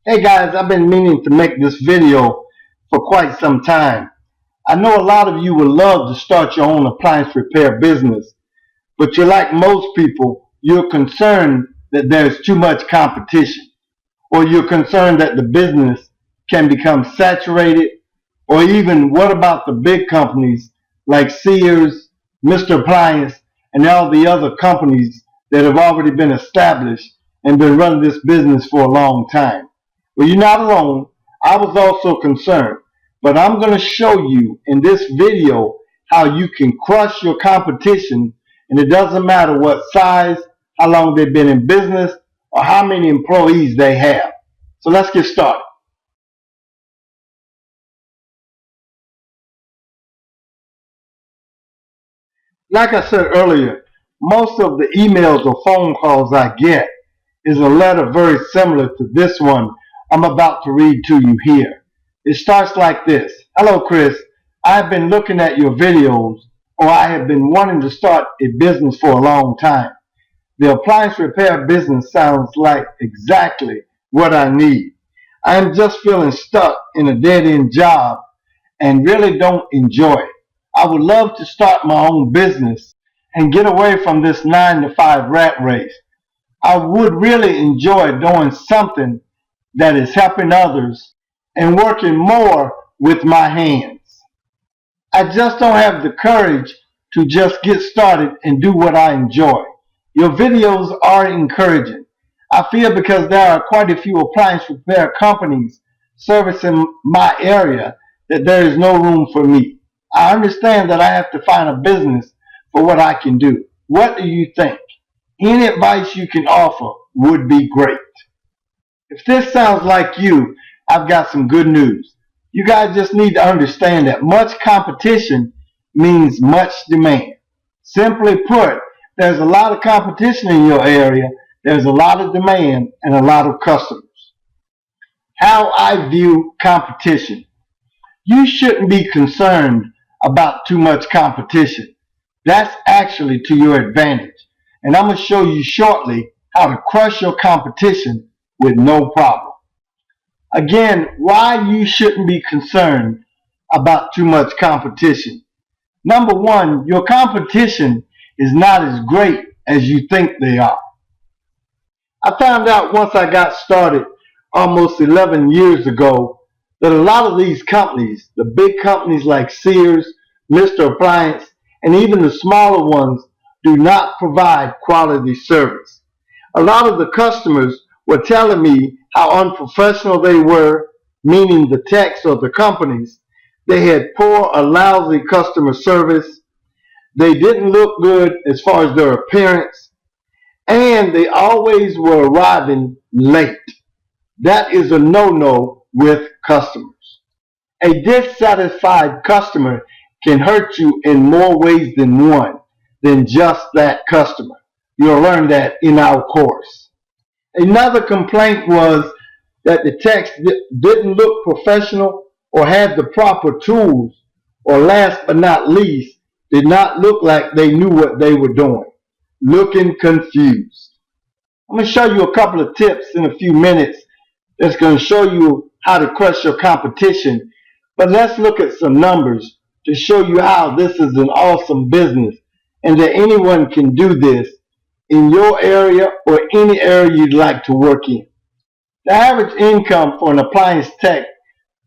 Hey guys, I've been meaning to make this video for quite some time. I know a lot of you would love to start your own appliance repair business, but you're like most people, you're concerned that there's too much competition, or you're concerned that the business can become saturated, or even what about the big companies like Sears, Mr. Appliance, and all the other companies that have already been established and been running this business for a long time. Well, you're not alone. I was also concerned, but I'm going to show you in this video how you can crush your competition, and it doesn't matter what size, how long they've been in business, or how many employees they have. So let's get started. Like I said earlier, most of the emails or phone calls I get is a letter very similar to this one I'm about to read to you here. It starts like this. Hello, Chris. I've been looking at your videos, or I have been wanting to start a business for a long time. The appliance repair business sounds like exactly what I need. I am just feeling stuck in a dead-end job and really don't enjoy it. I would love to start my own business and get away from this 9-to-5 rat race. I would really enjoy doing something that is helping others and working more with my hands. I just don't have the courage to just get started and do what I enjoy. Your videos are encouraging. I feel because there are quite a few appliance repair companies servicing my area that there is no room for me. I understand that I have to find a business for what I can do. What do you think? Any advice you can offer would be great. If this sounds like you, I've got some good news. You guys just need to understand that much competition means much demand. Simply put, there's a lot of competition in your area, there's a lot of demand, and a lot of customers. How I view competition. You shouldn't be concerned about too much competition. That's actually to your advantage. And I'm going to show you shortly how to crush your competition with no problem. Again, why you shouldn't be concerned about too much competition. Number one, your competition is not as great as you think they are. I found out once I got started almost 11 years ago that a lot of these companies, the big companies like Sears, Mr. Appliance, and even the smaller ones, do not provide quality service. A lot of the customers were telling me how unprofessional they were, meaning the techs or the companies. They had poor or lousy customer service. They didn't look good as far as their appearance, and they always were arriving late. That is a no-no with customers. A dissatisfied customer can hurt you in more ways than one than just that customer. You'll learn that in our course. Another complaint was that the techs didn't look professional or had the proper tools, or last but not least, did not look like they knew what they were doing, looking confused. I'm going to show you a couple of tips in a few minutes that's going to show you how to crush your competition, but let's look at some numbers to show you how this is an awesome business and that anyone can do this in your area or any area you'd like to work in. The average income for an appliance tech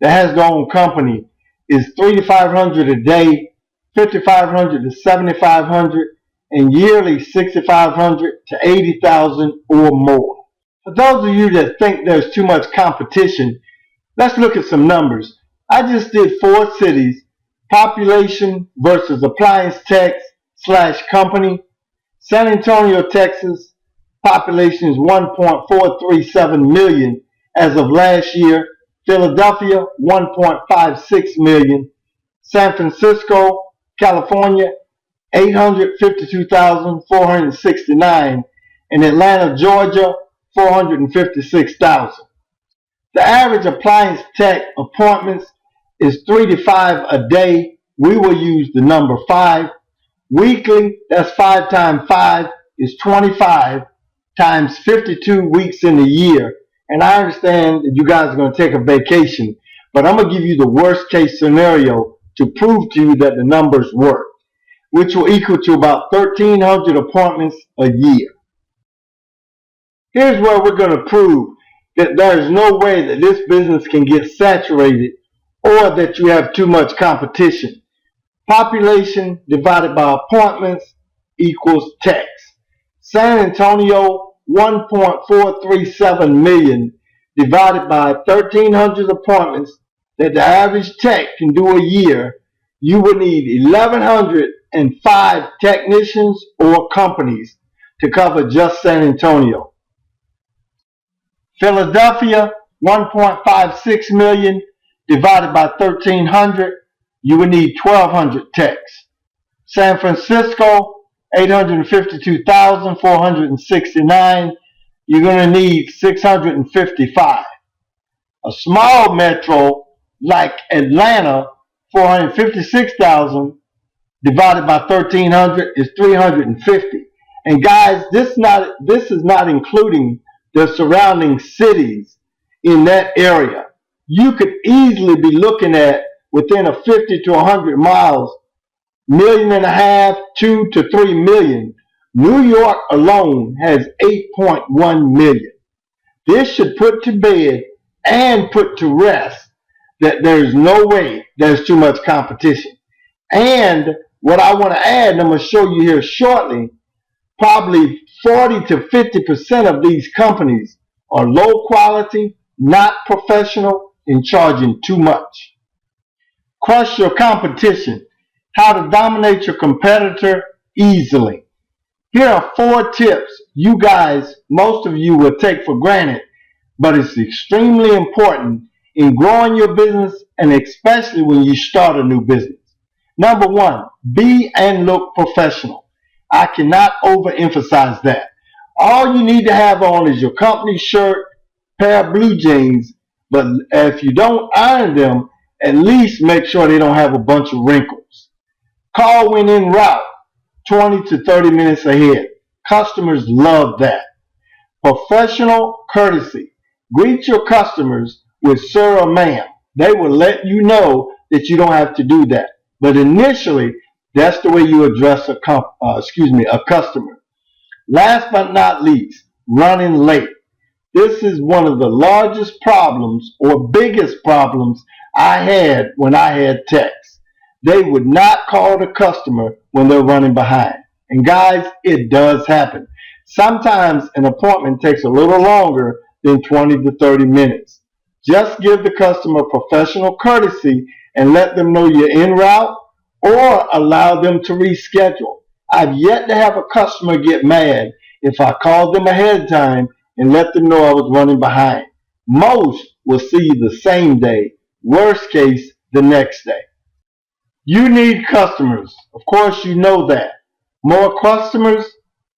that has their own company is $300 to $500 a day, $5,500 to $7,500, and yearly $6,500 to $80,000 or more. For those of you that think there's too much competition, let's look at some numbers. I just did 4 cities, population versus appliance techs / company. San Antonio, Texas, population is 1.437 million as of last year. Philadelphia, 1.56 million. San Francisco, California, 852,469. And Atlanta, Georgia, 456,000. The average appliance tech appointments is 3 to 5 a day. We will use the number 5. Weekly, that's 5 times 5 is 25 times 52 weeks in a year And I understand that you guys are going to take a vacation, but I'm going to give you the worst case scenario to prove to you that the numbers work, which will equal to about 1,300 appointments a year. Here's where we're going to prove that there is no way that this business can get saturated or that you have too much competition. Population divided by appointments equals text. San Antonio, 1.437 million divided by 1,300 appointments that the average tech can do a year. You would need 1,105 technicians or companies to cover just San Antonio. Philadelphia, 1.56 million divided by 1,300, you would need 1,200 techs. San Francisco, 852,469, you're going to need 655. A small metro like Atlanta, 456,000 divided by 1,300 is 350. And guys, this is not including the surrounding cities in that area. You could easily be looking at within a 50 to 100 miles, 1.5 million, 2 to 3 million. New York alone has 8.1 million. This should put to bed and put to rest that there's no way there's too much competition. And what I want to add, and I'm going to show you here shortly, probably 40 to 50% of these companies are low quality, not professional, and charging too much. Crush your competition. How to dominate your competitor easily. Here are 4 tips you guys, most of you will take for granted, but it's extremely important in growing your business and especially when you start a new business. Number 1, be and look professional. I cannot overemphasize that. All you need to have on is your company shirt, pair of blue jeans, but if you don't iron them, at least make sure they don't have a bunch of wrinkles. Call when en route, 20 to 30 minutes ahead. Customers love that. Professional courtesy. Greet your customers with sir or ma'am. They will let you know that you don't have to do that. But initially, that's the way you address a customer. Last but not least, running late. This is one of the largest problems or biggest problems I had when I had techs. They would not call the customer when they're running behind. And guys, it does happen. Sometimes an appointment takes a little longer than 20 to 30 minutes. Just give the customer professional courtesy and let them know you're en route, or allow them to reschedule. I've yet to have a customer get mad if I called them ahead of time and let them know I was running behind. Most will see you the same day, worst case, the next day. You need customers. Of course, you know that. More customers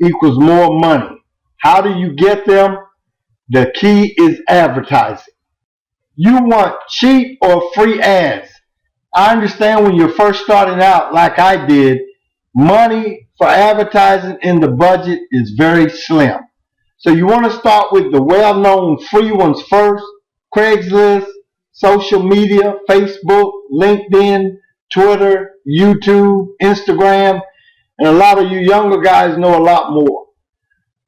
equals more money. How do you get them? The key is advertising. You want cheap or free ads. I understand when you're first starting out, like I did, money for advertising in the budget is very slim. So you want to start with the well-known free ones first. Craigslist, social media, Facebook, LinkedIn, Twitter, YouTube, Instagram, and a lot of you younger guys know a lot more.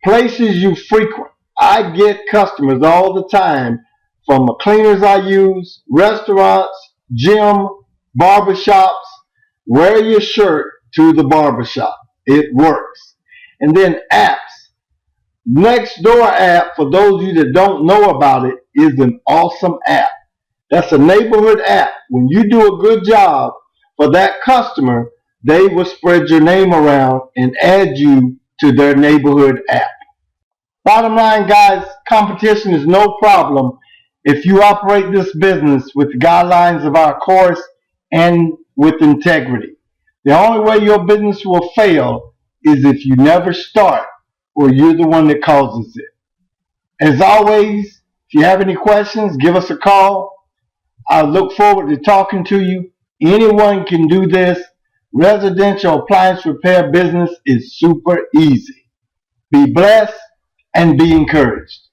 Places you frequent. I get customers all the time from the cleaners I use, restaurants, gym, barbershops. Wear your shirt to the barbershop. It works. And then apps. Nextdoor app, for those of you that don't know about it, is an awesome app. That's a neighborhood app. When you do a good job for that customer, they will spread your name around and add you to their neighborhood app. Bottom line, guys, competition is no problem if you operate this business with the guidelines of our course and with integrity. The only way your business will fail is if you never start or you're the one that causes it. As always, if you have any questions, give us a call. I look forward to talking to you. Anyone can do this. Residential appliance repair business is super easy. Be blessed and be encouraged.